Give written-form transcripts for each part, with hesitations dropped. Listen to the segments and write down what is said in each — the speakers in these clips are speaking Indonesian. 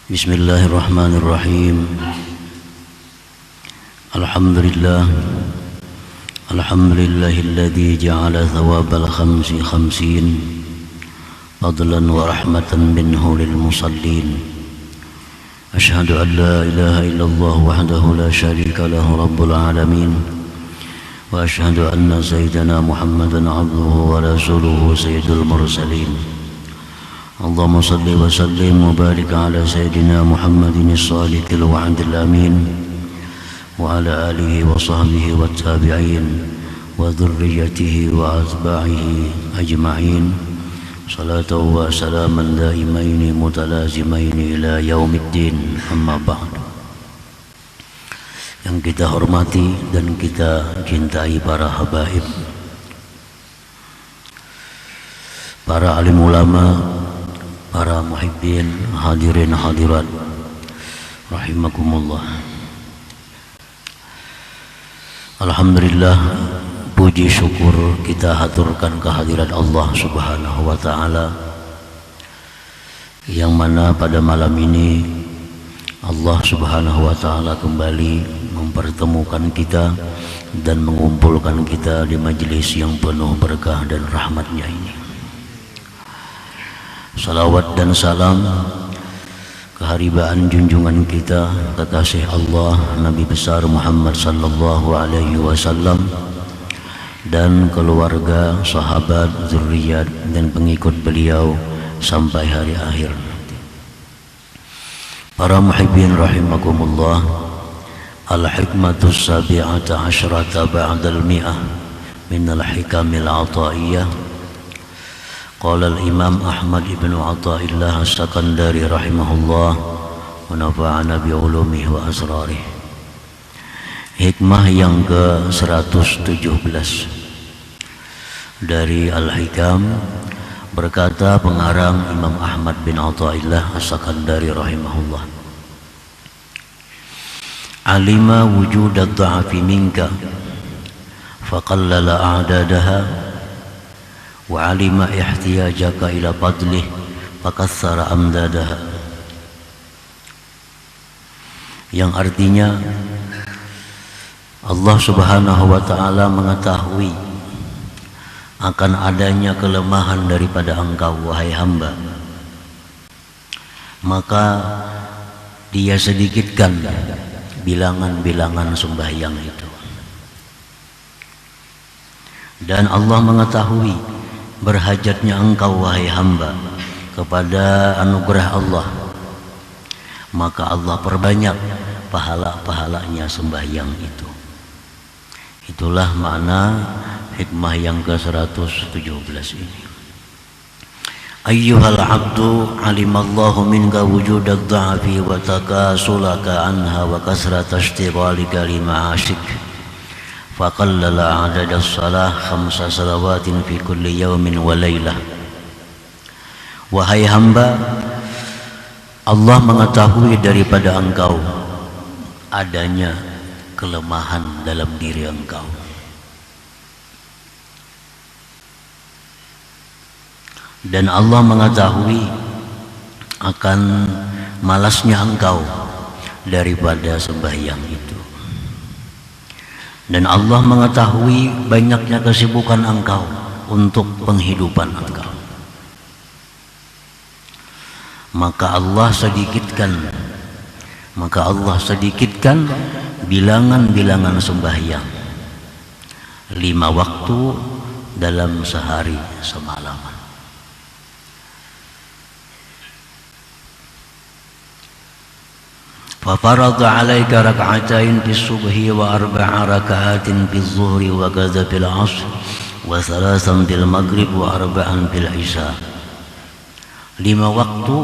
Bismillahirrahmanirrahim. Alhamdulillahilladzi ja'ala thawabal khamsi khamsin fadlan wa rahmatan minhu lil musallin. Ashhadu an la ilaha illallah wahdahu la syarika lahu rabbul alamin. Wa ashhadu anna sayyidana Muhammadan abduhu wa rasuluhu sayyidul mursalin. Allahumma salli wa sallim wa barik ala sayyidina Muhammadin as-sadiqil wa'dil amin wa ala alihi wa sahbihi wa tabi'in wa dhurriyyatihi wa atba'ihi ajma'in salatu wa salaman daimaini mutalazimaini ila yaumiddin, amma ba'du. Yang kita hormati dan kita cintai para habaib, para alim ulama, para muhibbin, hadirin hadirat rahimakumullah. Alhamdulillah, puji syukur kita haturkan kehadirat Allah Subhanahu wa ta'ala, yang mana pada malam ini Allah Subhanahu wa ta'ala kembali mempertemukan kita dan mengumpulkan kita di majelis yang penuh berkah dan rahmatnya ini. Salawat dan salam keharibaan junjungan kita, kekasih Allah Nabi besar Muhammad sallallahu alaihi wasallam dan keluarga, sahabat, zuriat dan pengikut beliau sampai hari akhir. Para muhibbin rahimakumullah, al-hikmatus sabi'ata asyrata ba'dal mi'ah minal hikamil ataiyah. Qala al-Imam Ahmad ibn Athaillah as-Sakandari rahimahullah wa nafa'ana bi ulumihi wa asrarih. Hikmah yang ke-117 dari Al-Hikam, berkata pengarang Imam Ahmad bin Athaillah as-Sakandari rahimahullah, alima wujud ad-dha'fi minka faqallala a'dadaha wa alima ihtiyajaka ila fadlih fakassara amdadaha. Yang artinya, Allah Subhanahu wa ta'ala mengetahui akan adanya kelemahan daripada engkau wahai hamba, maka dia sedikitkan bilangan-bilangan sembahyang itu. Dan Allah mengetahui berhajatnya engkau wahai hamba kepada anugerah Allah, maka Allah perbanyak pahala-pahalanya sembahyang itu. Itulah makna hikmah yang ke-117 ini. Ayyuhal abdu alimallahu minka wujudad dha'fi wa takasulaka anha wa kasrata ishtighalika li ma'ashik faqallala adada salah khamsa salawatin fi kulli yawmin wa laylah. Wahai hamba, Allah mengetahui daripada engkau adanya kelemahan dalam diri engkau, dan Allah mengetahui akan malasnya engkau daripada sembahyang itu, dan Allah mengetahui banyaknya kesibukan engkau untuk penghidupan engkau. Maka Allah sedikitkan bilangan-bilangan sembahyang 5 waktu dalam sehari semalaman. فَفَرَضَ عَلَيْكَ رَكْعَتَيْنِ فِي الصُّبْحِ وَأَرْبَعَ رَكَعَاتٍ فِي الظُّهْرِ وَكَذَا فِي الْعَصْرِ وَثَلَاثًا فِي الْمَغْرِبِ وَأَرْبَعًا فِي الْعِشَاءِ. 5 waktu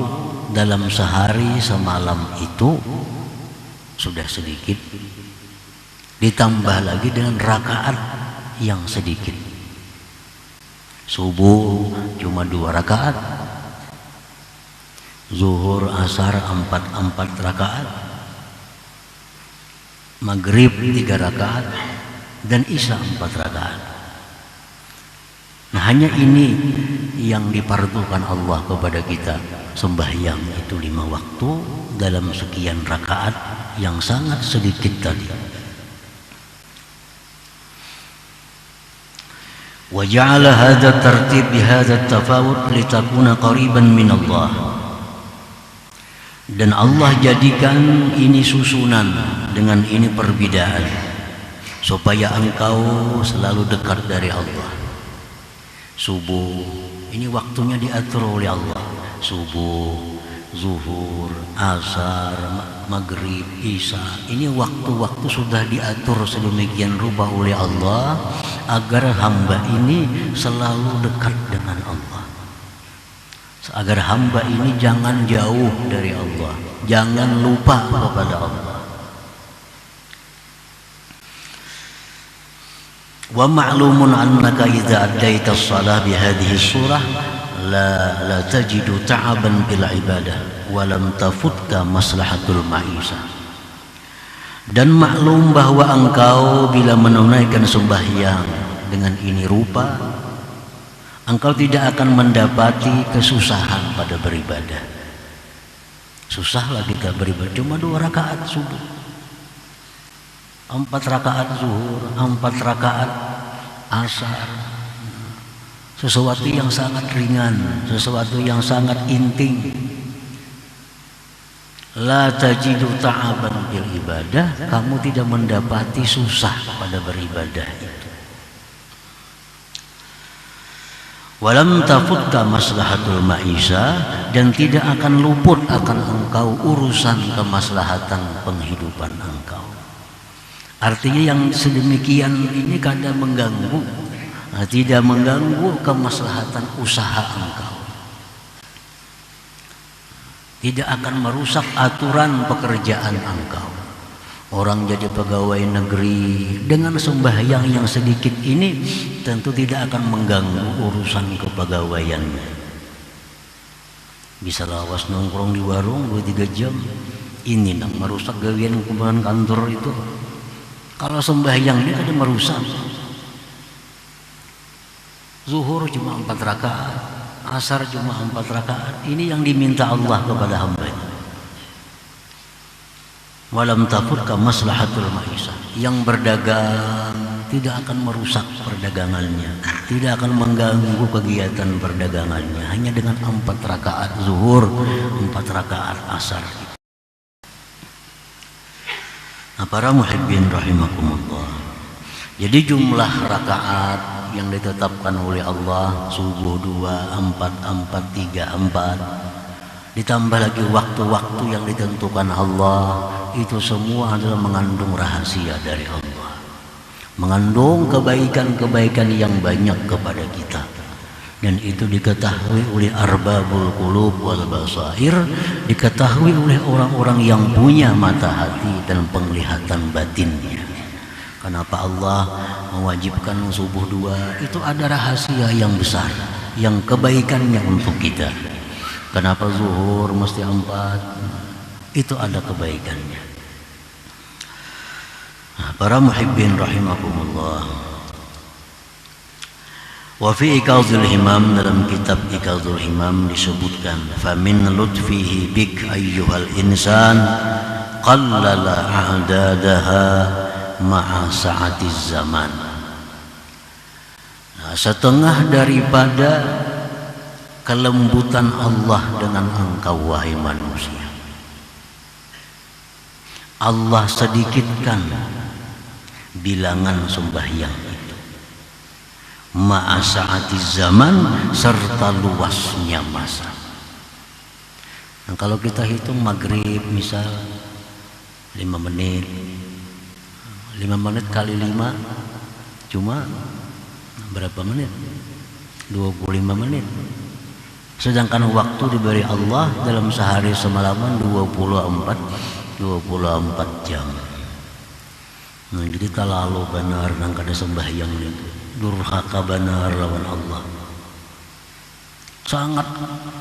dalam sehari semalam itu sudah sedikit, ditambah lagi dengan rakaat yang sedikit. Subuh cuma 2 rakaat, zuhur asar 4 rakaat, maghrib 3 rakaat, dan isya 4 rakaat. Nah, hanya ini yang dipardukan Allah kepada kita, sembahyang itu 5 waktu dalam sekian rakaat yang sangat sedikit tadi. Wa ja'ala hadha tartib bi hadha tafawut litakuna qariban min Allah. Dan Allah jadikan ini susunan dengan ini perbedaan supaya engkau selalu dekat dari Allah. Subuh ini waktunya diatur oleh Allah. Subuh, zuhur, asar, maghrib, isya. Ini waktu-waktu sudah diatur sedemikian rupa oleh Allah agar hamba ini selalu dekat dengan Allah. Agar hamba ini jangan jauh dari Allah, jangan lupa kepada Allah. Wa ma'lumun annaka idza addaita as-salah bi hadhihi surah la tajidu ta'aban bil ibadah wa lam tafutka maslahatul ma'isah. Dan maklum bahwa engkau bila menunaikan sembahyang dengan ini rupa, engkau tidak akan mendapati kesusahan pada beribadah. Susahlah kita beribadah, cuma 2 rakaat subuh, 4 rakaat zuhur, 4 rakaat asar. Sesuatu yang sangat ringan, sesuatu yang sangat intim. La tajidu ta'aban bil ibadah, kamu tidak mendapati susah pada beribadah itu. Walam tafutta maslahatul ma'isha, dan tidak akan luput akan engkau urusan kemaslahatan penghidupan engkau. Artinya yang sedemikian ini kadang mengganggu, tidak mengganggu kemaslahatan usaha engkau, tidak akan merusak aturan pekerjaan engkau. Orang jadi pegawai negeri dengan sembahyang yang sedikit ini tentu tidak akan mengganggu urusan kepegawaiannya. Bisa lawas nongkrong di warung 2-3 jam, ini nang merusak gawean kumpulan kantor itu. Kalau sembahyang ini kan merusak. Zuhur cuma 4 rakaat, asar cuma 4 rakaat. Ini yang diminta Allah kepada hamba-Nya. Walam tafurka maslahatul ma'isah. Yang berdagang tidak akan merusak perdagangannya, tidak akan mengganggu kegiatan perdagangannya, hanya dengan 4 rakaat zuhur, 4 rakaat asar. Nah, para muhibbin rahimakumullah, jadi jumlah rakaat yang ditetapkan oleh Allah subuh 2, 4, 4, 3, 4, ditambah lagi waktu-waktu yang ditentukan Allah, itu semua adalah mengandung rahasia dari Allah, mengandung kebaikan-kebaikan yang banyak kepada kita. Dan itu diketahui oleh arbabul qulub wal basair, diketahui oleh orang-orang yang punya mata hati dan penglihatan batinnya. Kenapa Allah mewajibkan subuh 2? Itu ada rahasia yang besar, yang kebaikannya untuk kita. Kenapa zuhur mesti 4? Itu ada kebaikannya. Nah, para muhibbin rahimakumullah, wa fi Iqadhul Himam, dalam kitab Iqadhul Himam disebutkan, famin lutfihi bik ayyuhal insan qallala a'dadaha ma'a sa'atiz zaman. Nah, setengah daripada kelembutan Allah dengan engkau wahai manusia, Allah sedikitkan bilangan sembahyang itu, ma'a sa'atiz zaman, serta luasnya masa. Nah, kalau kita hitung maghrib misal 5 menit, 5 menit kali 5 cuma berapa menit? 25 menit. Sedangkan waktu diberi Allah dalam sehari semalaman 24 jam. Nah, jadi kalau benar nang kada sembahyang itu durhaka benar lawan Allah, sangat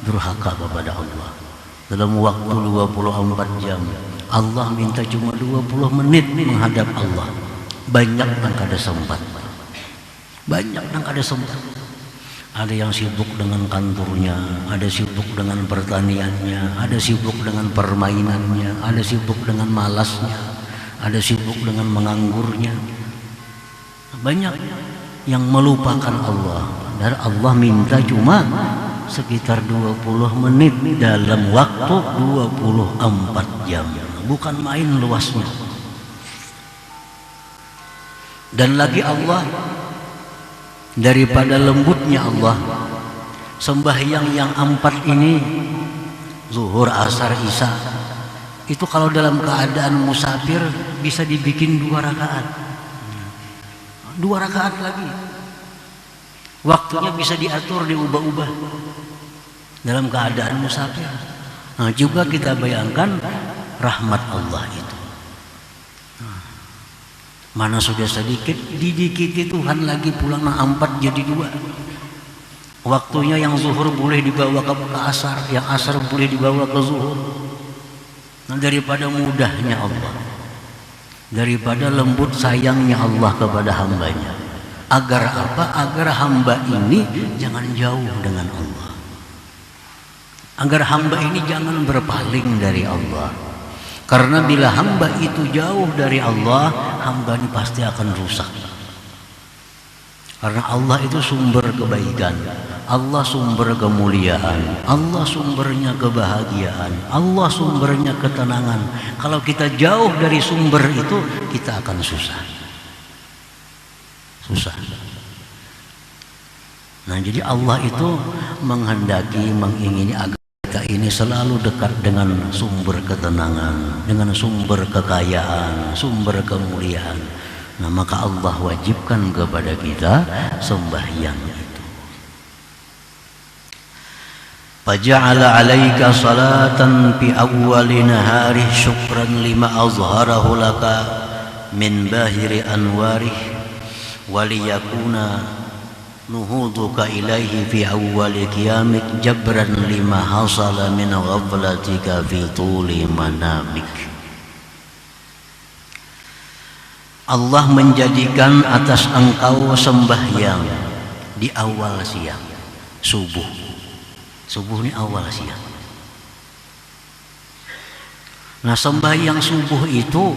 durhaka kepada Allah. Dalam waktu 24 jam Allah minta cuma 20 menit menghadap Allah. Banyak nang kada sempat, banyak nang kada sempat. Ada yang sibuk dengan kantornya, ada sibuk dengan pertaniannya, ada sibuk dengan permainannya, ada sibuk dengan malasnya, ada sibuk dengan menganggurnya. Banyak yang melupakan Allah. Dan Allah minta cuma sekitar 20 menit dalam waktu 24 jam. Bukan main luasnya. Dan lagi Allah, daripada lembutnya Allah, sembahyang yang 4 ini, zuhur, asar, isya, itu kalau dalam keadaan musafir bisa dibikin 2 rakaat, 2 rakaat lagi. Waktunya bisa diatur, diubah-ubah dalam keadaan musafir. Nah, juga kita bayangkan rahmat Allah itu. Mana sudah sedikit, didikiti Tuhan lagi pulang 4 jadi 2. Waktunya yang zuhur boleh dibawa ke asar, yang asar boleh dibawa ke zuhur. Nah, daripada mudahnya Allah, daripada lembut sayangnya Allah kepada hambanya, agar apa? Agar hamba ini jangan jauh dengan Allah, agar hamba ini jangan berpaling dari Allah. Karena bila hamba itu jauh dari Allah, hamba ini pasti akan rusak. Karena Allah itu sumber kebaikan, Allah sumber kemuliaan, Allah sumbernya kebahagiaan, Allah sumbernya ketenangan. Kalau kita jauh dari sumber itu, kita akan susah. Nah, jadi Allah itu menghendaki, mengingini agar kita ini selalu dekat dengan sumber ketenangan, dengan sumber kekayaan, sumber kemuliaan. Nah, maka Allah wajibkan kepada kita sembahyang itu. Faja'ala 'alaika salatan fi awwali nahari syukran lima azharahu laka min bahiri anwarih waliyakuna nuhuduka ilaihi fi awwali qiyamik jabran lima hasala min ghaflatika fi tuli manamik. Allah menjadikan atas engkau sembahyang di awal siang, subuh. Subuh ini awal siang. Nah, sembahyang subuh itu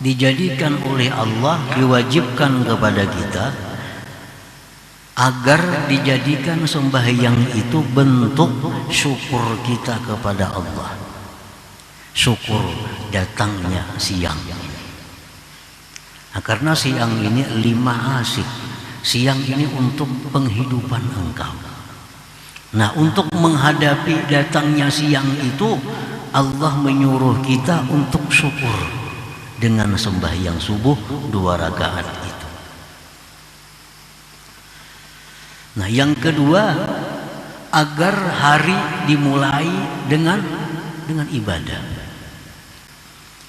dijadikan oleh Allah, diwajibkan kepada kita agar dijadikan sembahyang itu bentuk syukur kita kepada Allah, syukur datangnya siang. Nah, karena siang ini 5 asik, siang ini untuk penghidupan engkau. Nah, untuk menghadapi datangnya siang itu, Allah menyuruh kita untuk syukur dengan sembahyang subuh 2 rakaat itu. Nah, yang kedua, agar hari dimulai dengan ibadah.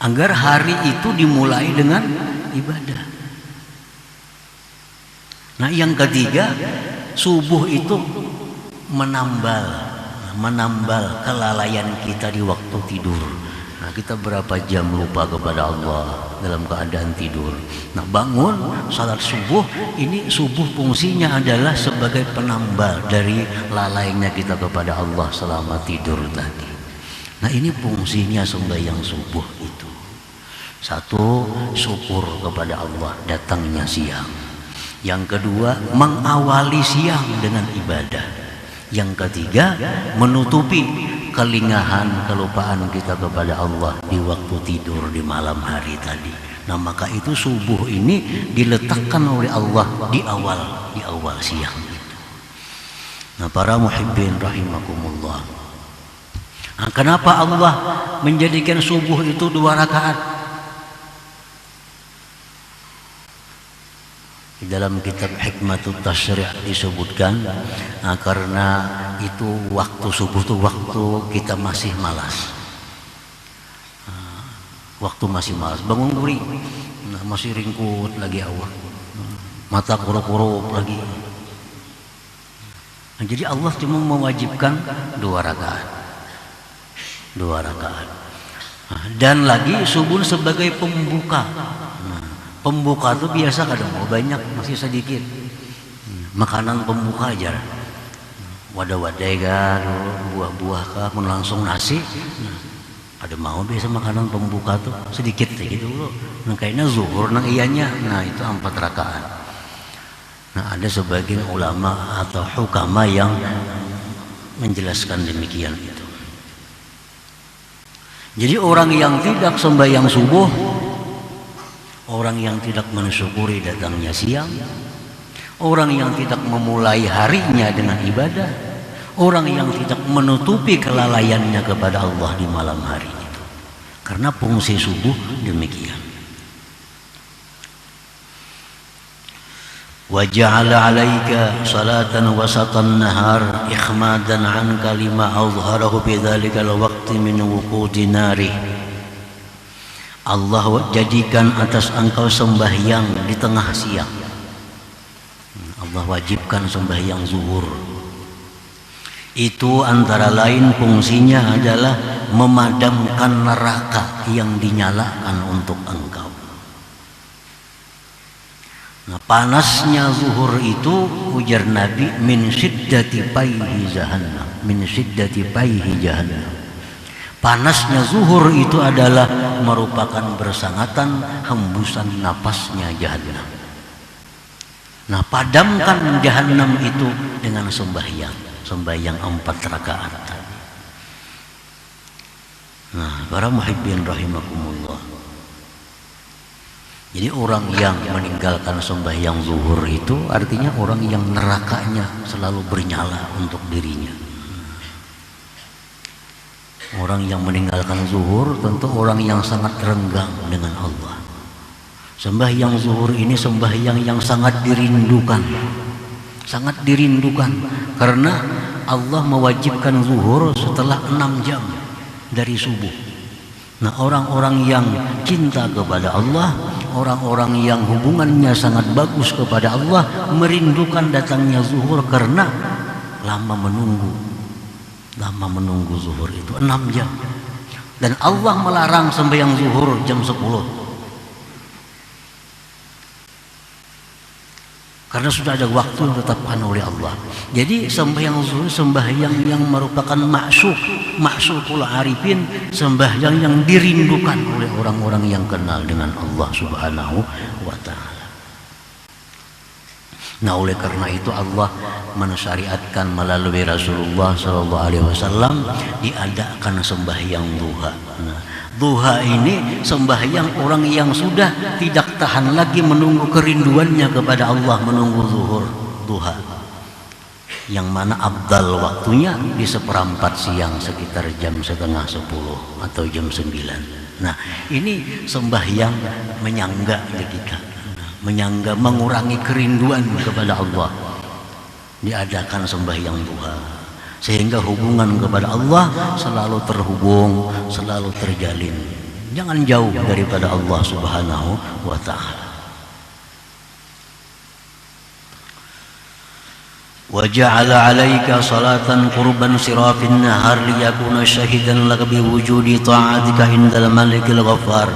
Agar hari itu dimulai dengan ibadah. Nah, yang ketiga, subuh itu menambal kelalaian kita di waktu tidur. Nah, kita berapa jam lupa kepada Allah dalam keadaan tidur. Nah, bangun salat subuh, ini subuh fungsinya adalah sebagai penambal dari lalainya kita kepada Allah selama tidur tadi. Nah, ini fungsinya sembahyang subuh itu. 1, syukur kepada Allah datangnya siang. Yang kedua, mengawali siang dengan ibadah. Yang ketiga, menutupi kelingahan, kelupaan kita kepada Allah di waktu tidur di malam hari tadi. Nah, maka itu subuh ini diletakkan oleh Allah di awal siang itu. Nah, para muhibbin rahimakumullah. Nah, kenapa Allah menjadikan subuh itu 2 rakaat? Di dalam kitab Hikmatut Tasyri' disebutkan, nah, karena itu waktu subuh itu waktu kita masih malas, waktu masih malas, bangun guri, nah, masih ringkut lagi awal, mata kurup-kurup lagi. Nah, jadi Allah cuma mewajibkan 2 rakaat, 2 rakaat. Nah, dan lagi subuh sebagai pembuka. Pembuka itu biasa kadang mau banyak, masih sedikit. makanan pembuka aja. Wadah-wadah kan, buah-buah kah, langsung nasi. Ada mau biasa makanan pembuka tuh sedikit gitu loh. Nah kayaknya zuhur nang iyanya. Nah itu 4 rakaat. Nah ada sebagian ulama atau hukama yang menjelaskan demikian itu. Jadi orang yang tidak sembahyang subuh, orang yang tidak mensyukuri datangnya siang, orang yang tidak memulai harinya dengan ibadah, orang yang tidak menutupi kelalaiannya kepada Allah di malam hari itu. Karena fungsi subuh demikian. Wa ja'ala 'alaika salatan wasatan nahar ikhmadan 'anka lima azharahu bidzalikal waqti min wuqudi nari. Allah jadikan atas engkau sembahyang di tengah siang. Allah wajibkan sembahyang zuhur. Itu antara lain fungsinya adalah memadamkan neraka yang dinyalakan untuk engkau. Nah, panasnya zuhur itu ujar Nabi min syiddati paihi jahannam, min syiddati paihi jahannam. Panasnya zuhur itu adalah merupakan bersangatan hembusan napasnya jahannam. Nah, padamkan jahannam itu dengan sembahyang 4 rakaat. Nah, para muhibbin rahimakumullah. Jadi orang yang meninggalkan sembahyang zuhur itu artinya orang yang nerakanya selalu bernyala untuk dirinya. Orang yang meninggalkan zuhur tentu orang yang sangat renggang dengan Allah. Sembahyang zuhur ini sembahyang yang sangat dirindukan. Sangat dirindukan karena Allah mewajibkan zuhur setelah 6 jam dari subuh. Nah, orang-orang yang cinta kepada Allah, orang-orang yang hubungannya sangat bagus kepada Allah merindukan datangnya zuhur karena lama menunggu zuhur itu 6 jam. Dan Allah melarang sembahyang zuhur jam 10. Karena sudah ada waktu yang ditetapkan oleh Allah. Jadi sembahyang zuhur sembahyang yang merupakan maksukul arifin, sembahyang yang dirindukan oleh orang-orang yang kenal dengan Allah Subhanahu wa taala. Nah, oleh karena itu Allah mensyariatkan melalui Rasulullah sallallahu alaihi wasallam diadakan sembahyang duha. Nah, duha ini sembahyang orang yang sudah tidak tahan lagi menunggu kerinduannya kepada Allah, menunggu zuhur, duha. Yang mana abdal waktunya di 1/4 siang sekitar jam 9:30 atau jam 9. Nah, ini sembahyang menyangga ketika menyangga mengurangi kerinduan kepada Allah. Diadakan sembahyang duha sehingga hubungan kepada Allah selalu terhubung, selalu terjalin. Jangan jauh daripada Allah Subhanahu wa taala. Wa ja'ala 'alaika salatan qurban sirafin nahar liyakuna syahidan laka bi wujudi ta'atika indal malikil ghaffar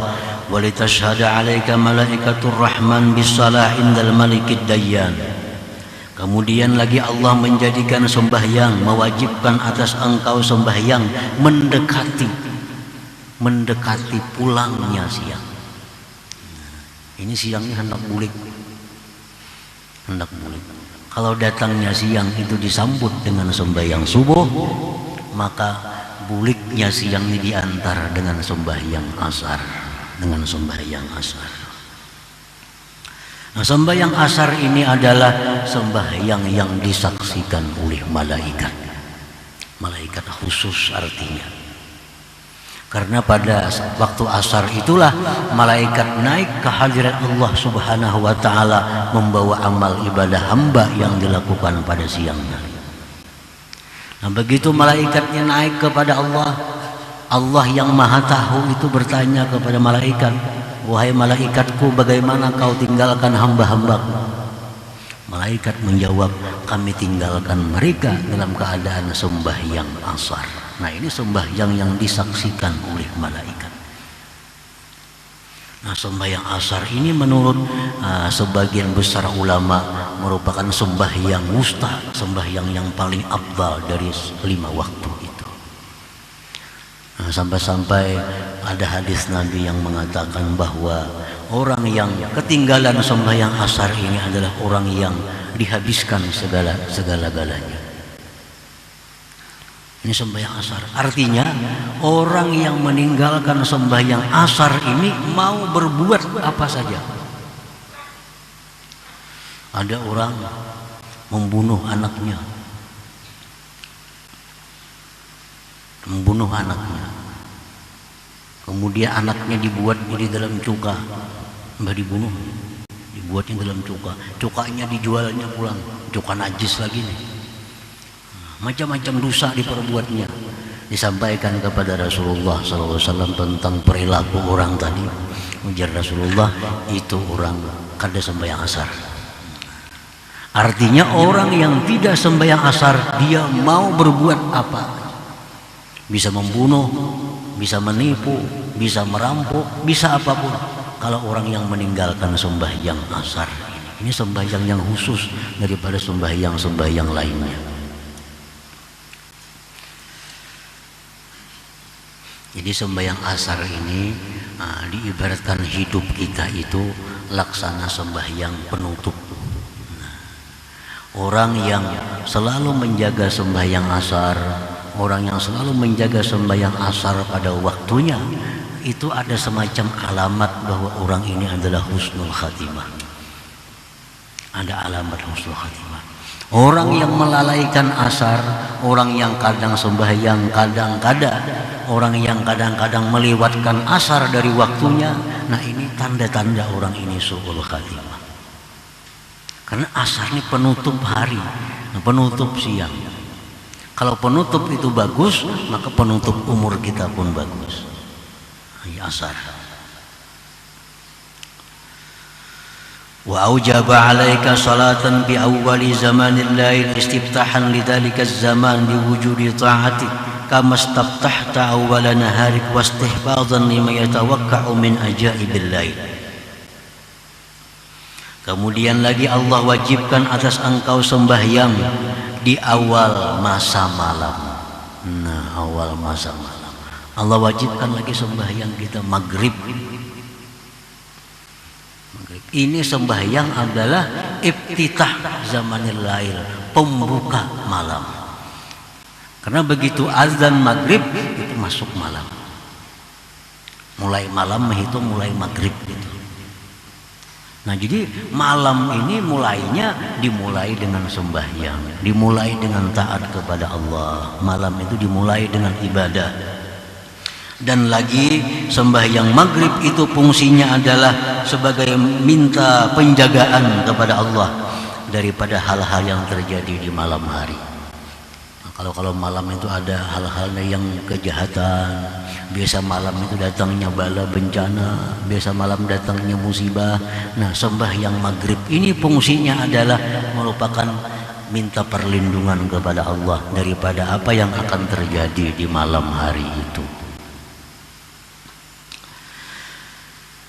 wa litashhada 'alaika malaikatur rahman bis salah indal malikid dayyan. Kemudian lagi Allah menjadikan sembahyang, mewajibkan atas engkau sembahyang mendekati pulangnya siang. Ini siangnya hendak bulik. Kalau datangnya siang itu disambut dengan sembahyang subuh, maka buliknya siang ini diantar dengan sembahyang asar, Nah, sembahyang asar ini adalah sembahyang yang disaksikan oleh malaikat khusus artinya. Karena pada waktu asar itulah malaikat naik ke hadirat Allah Subhanahu wa taala membawa amal ibadah hamba yang dilakukan pada siang hari. Nah, begitu malaikatnya naik kepada Allah, Allah yang Maha Tahu itu bertanya kepada malaikat, "Wahai malaikatku, bagaimana kau tinggalkan hamba-hambaku?" Malaikat menjawab, "Kami tinggalkan mereka dalam keadaan sembahyang asar." Nah, ini sembahyang yang disaksikan oleh malaikat. Nah, sembahyang asar ini menurut sebagian besar ulama merupakan sembahyang wusta, sembahyang yang paling afdal dari 5 waktu itu. Nah, sampai-sampai ada hadis Nabi yang mengatakan bahwa orang yang ketinggalan sembahyang asar ini adalah orang yang dihabiskan segala-galanya. Ini sembahyang asar. Artinya orang yang meninggalkan sembahyang asar ini mau berbuat apa saja. Ada orang membunuh anaknya. Kemudian anaknya dibuat di dalam cuka. Mbak dibunuh. Dibuatnya dalam cuka. Cukanya dijualnya pulang. Cuka najis lagi nih. Macam-macam dosa diperbuatnya. Disampaikan kepada Rasulullah SAW tentang perilaku orang tadi. Ujar Rasulullah, itu orang kada sembahyang asar. Artinya orang yang tidak sembahyang asar, dia mau berbuat apa? Bisa membunuh, bisa menipu, bisa merampok, bisa apapun. Kalau orang yang meninggalkan sembahyang asar ini sembahyang yang khusus daripada sembahyang lainnya. Jadi sembahyang asar ini diibaratkan hidup kita itu laksana sembahyang penutup. Orang yang selalu menjaga sembahyang asar, orang yang selalu menjaga sembahyang asar pada waktunya, itu ada semacam alamat bahwa orang ini adalah husnul khatimah. Ada alamat husnul khatimah. Orang yang melalaikan asar, orang yang kadang sembahyang kadang-kadang, orang yang kadang-kadang melewatkan asar dari waktunya, nah ini tanda-tanda orang ini su'ul khatimah. Karena asar ini penutup hari, penutup siang. Kalau penutup itu bagus, maka penutup umur kita pun bagus. Asar. Wa aujaba 'alaika salatan bi awwali zamanil lail istiftahan lidzalika az-zaman bi wujudi ta'ati kama istaftahta awwala naharik wastihfadan lima yatawakka'u min ajaibil lail. Kemudian lagi Allah wajibkan atas engkau sembahyang di awal masa malam. Nah, awal masa malam Allah wajibkan lagi sembahyang kita maghrib. Ini sembahyang adalah iftitah zamanil lail, pembuka malam. Karena begitu azan maghrib itu masuk malam. Mulai malam menghitung mulai maghrib gitu. Nah, jadi malam ini dimulai dengan sembahyang, dimulai dengan taat kepada Allah. Malam itu dimulai dengan ibadah. Dan lagi sembahyang maghrib itu fungsinya adalah sebagai minta penjagaan kepada Allah daripada hal-hal yang terjadi di malam hari. Nah, kalau malam itu ada hal-hal yang kejahatan, biasa malam itu datangnya bala bencana, biasa malam datangnya musibah. Nah, sembahyang maghrib ini fungsinya adalah merupakan minta perlindungan kepada Allah daripada apa yang akan terjadi di malam hari itu.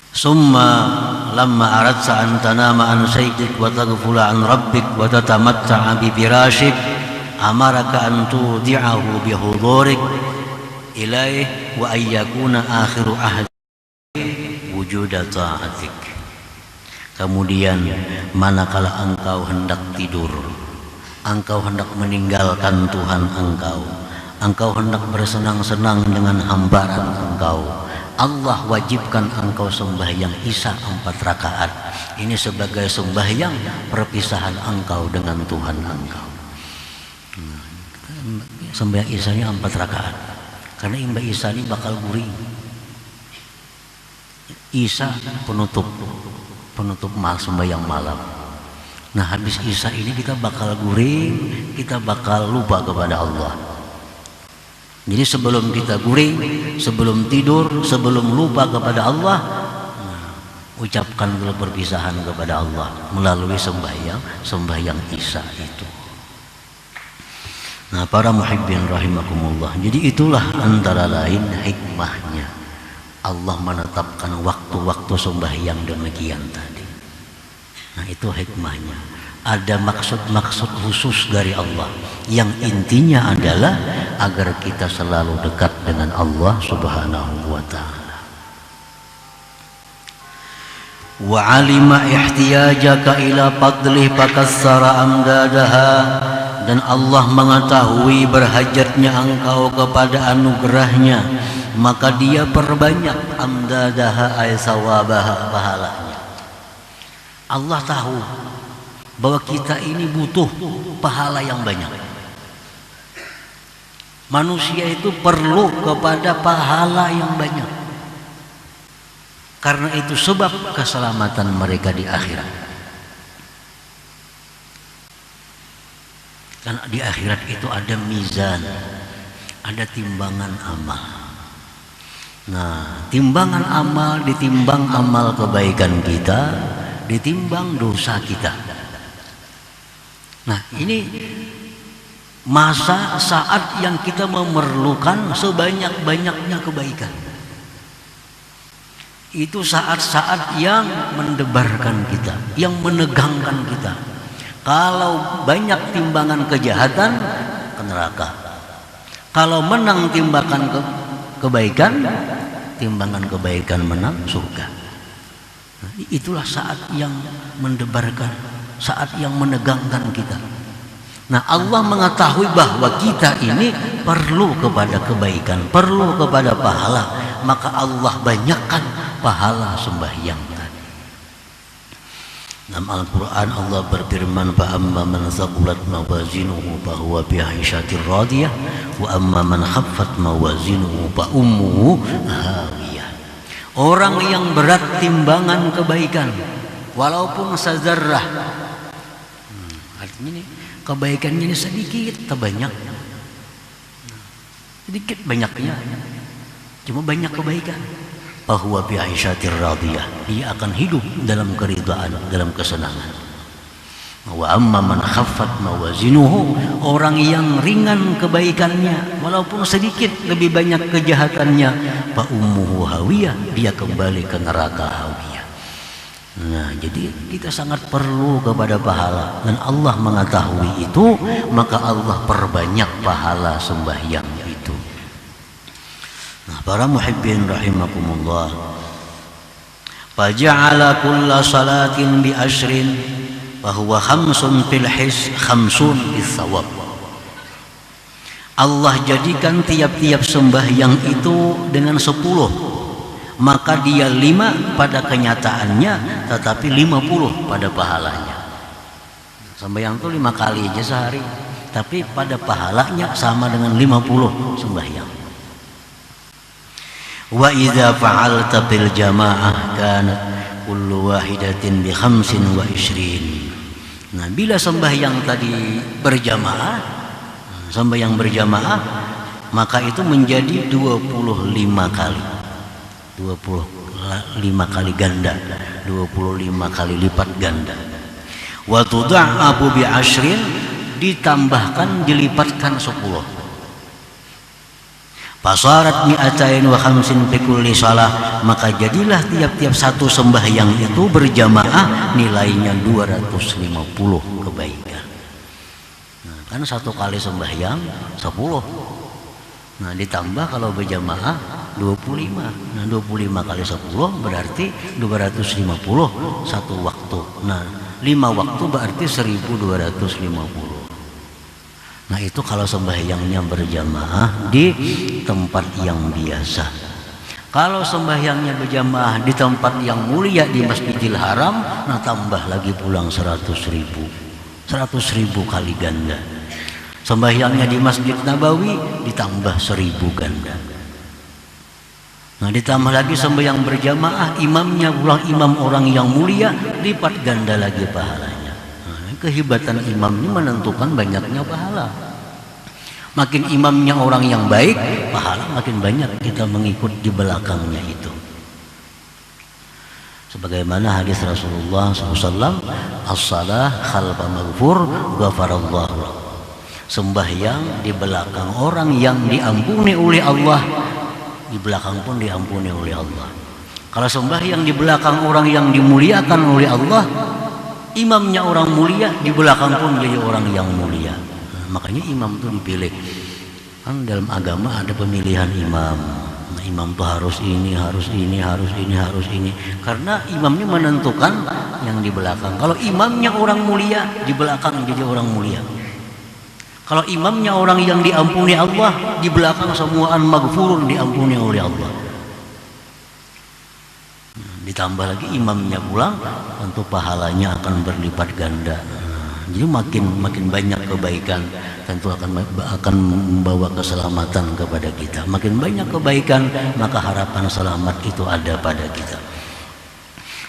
Summa lamma aradta an tanama an saydik wa taghfula an rabbik wa tatamatta'a bi firashik amaraka an tudi'ahu bi hudurik ilaih wa ayyakuna akhiru ahdi wujuda ta'atik. Kemudian manakala engkau hendak tidur, engkau hendak meninggalkan Tuhan engkau hendak bersenang-senang dengan hambaran engkau, Allah wajibkan engkau sembahyang Isya 4 rakaat. Ini sebagai sembahyang perpisahan engkau dengan Tuhan engkau. Sembahyang Isya-nya 4 rakaat. Karena imba Isya ini bakal guring. Isya penutup sembahyang malam. Nah, habis Isya ini kita bakal guring, kita bakal lupa kepada Allah. Jadi sebelum kita guring, sebelum tidur, sebelum lupa kepada Allah, ucapkan dulu perpisahan kepada Allah melalui sembahyang Isya itu. Nah, para muhibbin rahimakumullah. Jadi itulah antara lain hikmahnya Allah menetapkan waktu-waktu sembahyang demikian tadi. Nah, itu hikmahnya. Ada maksud-maksud khusus dari Allah yang intinya adalah agar kita selalu dekat dengan Allah Subhanahu wa ta'ala. Wa alima ihtiyajaka ila fadlih fakassara amdadaha, dan Allah mengetahui berhajatnya engkau kepada anugerahnya, maka dia perbanyak amdadaha ay sawabaha, pahalanya. Allah tahu bahwa kita ini butuh pahala yang banyak. Manusia itu perlu kepada pahala yang banyak, karena itu sebab keselamatan mereka di akhirat. Karena di akhirat itu ada mizan, ada timbangan amal. Nah, timbangan amal ditimbang amal kebaikan kita, ditimbang dosa kita. Nah, ini masa saat yang kita memerlukan sebanyak-banyaknya kebaikan. Itu saat-saat yang mendebarkan kita, yang menegangkan kita. Kalau banyak timbangan kejahatan, ke neraka. Kalau menang timbangan kebaikan, timbangan kebaikan menang surga. Nah, itulah saat yang mendebarkan, saat yang menegangkan kita. Nah, Allah mengetahui bahwa kita ini perlu kepada kebaikan, perlu kepada pahala, maka Allah banyakkan pahala sembahyang tadi. Dalam Al-Quran Allah berfirman, fa amma man thaqulat mawazinuhu fa huwa fi 'ishatir radiyah wa amma man khaffat mawazinuhu fa ummuhu hawiyah. Orang yang berat timbangan kebaikan walaupun sazarrah, artinya ini kebaikannya ini sedikit atau banyak, sedikit banyaknya, cuma banyak kebaikan. Bahwa bi aisyatir radiyah, dia akan hidup dalam keridhaan, dalam kesenangan. Wa amma man khaffat mawazinuhu, orang yang ringan kebaikannya walaupun sedikit, lebih banyak kejahatannya, fa ummuhu hawiyah, dia kembali ke neraka hawiyah. Nah, jadi kita sangat perlu kepada pahala, dan Allah mengetahui itu, maka Allah perbanyak pahala sembahyang itu. Nah, para muhibbin rahimakumullah, faja'ala kulla salatin bi ashrin bahwa khamsun fil his khamsun bis sawab. Allah jadikan tiap-tiap sembahyang itu dengan 10, maka dia 5 pada kenyataannya, tetapi 50 pada pahalanya. Sembahyang itu 5 kali aja sehari, tapi pada pahalanya sama dengan 50 sembahyang. Wa idza fa'alta bil jamaah kanat kullu wahidatin bi 25. Nah, bila sembahyang tadi berjamaah, sembahyang berjamaah, maka itu menjadi 25 kali. 25 kali ganda, 25 kali lipat ganda. Wa tud'abu bi 'ashrin, ditambahkan, dilipatkan 10. Fasarat mi'atain wa khamsin fi kulli shalah, maka jadilah tiap-tiap satu sembahyang itu berjamaah nilainya 250 kebaikan. Nah, kan satu kali sembahyang 10. Nah, ditambah kalau berjamaah 25. Nah, 25 kali 10 berarti 250 satu waktu. Nah, 5 waktu berarti 1250. Nah, itu kalau sembahyangnya berjamaah di tempat yang biasa. Kalau sembahyangnya berjamaah di tempat yang mulia di Masjidil Haram, nah tambah lagi pulang 100.000 kali ganda. Sembahyangnya di Masjid Nabawi ditambah 1000 ganda. Nah, ditambah lagi sembahyang berjamaah, imamnya pulang imam orang yang mulia, lipat ganda lagi pahalanya. Kehebatan imam ini menentukan banyaknya pahala. Makin imamnya orang yang baik, pahala makin banyak kita mengikut di belakangnya itu. Sebagaimana hadis Rasulullah SAW, as-salah khalfa maghfur ghafarallahu. Sembahyang di belakang orang yang diampuni oleh Allah, di belakang pun diampuni oleh Allah. Kalau sembahyang di belakang orang yang dimuliakan oleh Allah, imamnya orang mulia, di belakang pun jadi orang yang mulia. Makanya imam itu dipilih. Kan dalam agama ada pemilihan imam. Nah, imam itu harus ini, harus ini, harus ini, harus ini. Karena imamnya menentukan yang di belakang. Kalau imamnya orang mulia, di belakang jadi orang mulia. Kalau imamnya orang yang diampuni Allah, di belakang semuaan maghfurun, diampuni oleh Allah. Ditambah lagi imamnya pulang, tentu pahalanya akan berlipat ganda. Jadi makin banyak kebaikan, tentu akan membawa keselamatan kepada kita. Makin banyak kebaikan, maka harapan selamat itu ada pada kita.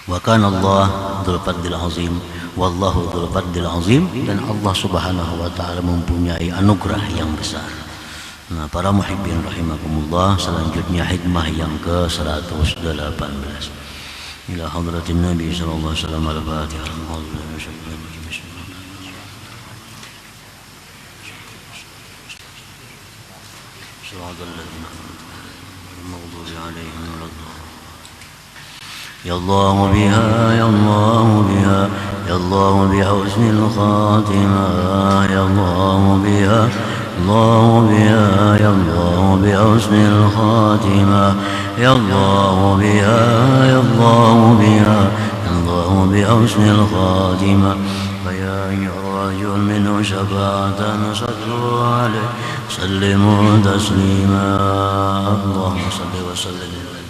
Wa kana Allah dzul fadlil azim, wallahu dzul fadlil azim, dan Allah Subhanahu wa taala mempunyai anugerah yang besar. Nah, para muhibbin rahimakumullah, selanjutnya hikmah yang ke-118. Ila hadratin Nabi sallallahu alaihi wasallam al-Fatihah. Ya Allah biha, ya Allah biha, ya Allah biha husnul khatimah, ya Allah biha, Allah biha, ya Allah biha husnul khatimah, ya Allah biha, ya Allah biha, Allah biha husnul khatimah. فيا رجل منه شفاعة صلوا عليه سلموا تسليما اللهم صل وسلم